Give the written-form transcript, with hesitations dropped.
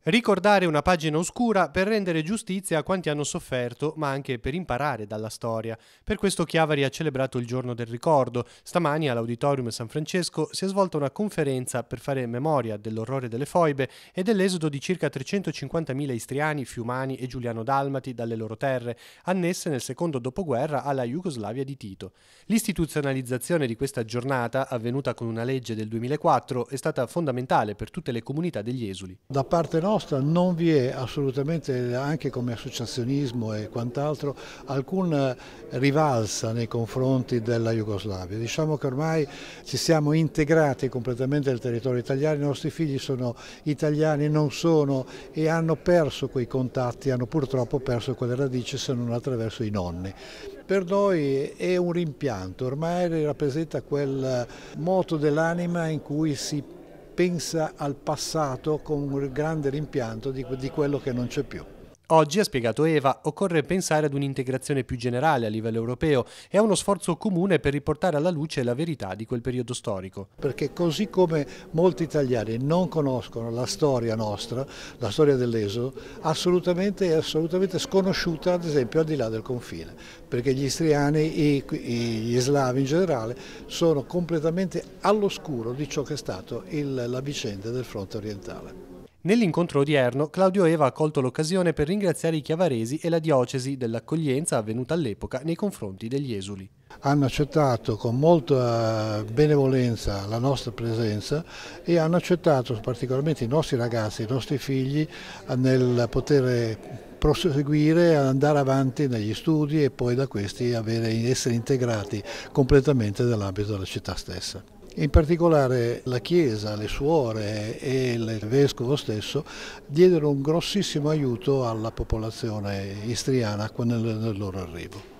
Ricordare una pagina oscura per rendere giustizia a quanti hanno sofferto, ma anche per imparare dalla storia. Per questo Chiavari ha celebrato il giorno del ricordo. Stamani all'Auditorium San Francesco si è svolta una conferenza per fare memoria dell'orrore delle foibe e dell'esodo di circa 350.000 istriani, fiumani e giuliano-dalmati dalle loro terre, annesse nel secondo dopoguerra alla Jugoslavia di Tito. L'istituzionalizzazione di questa giornata, avvenuta con una legge del 2004, è stata fondamentale per tutte le comunità degli esuli. Da parte nostra non vi è assolutamente, anche come associazionismo e quant'altro, alcuna rivalsa nei confronti della Jugoslavia. Diciamo che ormai ci siamo integrati completamente nel territorio italiano, i nostri figli sono italiani, non sono e hanno perso quei contatti, hanno purtroppo perso quelle radici se non attraverso i nonni. Per noi è un rimpianto, ormai rappresenta quel moto dell'anima in cui si pensa al passato con un grande rimpianto di quello che non c'è più. Oggi, ha spiegato Eva, occorre pensare ad un'integrazione più generale a livello europeo e a uno sforzo comune per riportare alla luce la verità di quel periodo storico. Perché così come molti italiani non conoscono la storia nostra, la storia dell'esodo, è assolutamente sconosciuta ad esempio al di là del confine, perché gli istriani e gli slavi in generale sono completamente all'oscuro di ciò che è stato la vicenda del fronte orientale. Nell'incontro odierno, Claudio Eva ha colto l'occasione per ringraziare i chiavaresi e la diocesi dell'accoglienza avvenuta all'epoca nei confronti degli esuli. Hanno accettato con molta benevolenza la nostra presenza e hanno accettato particolarmente i nostri ragazzi, i nostri figli nel poter proseguire, andare avanti negli studi e poi da questi essere integrati completamente nell'ambito della città stessa. In particolare la Chiesa, le suore e il Vescovo stesso diedero un grossissimo aiuto alla popolazione istriana nel loro arrivo.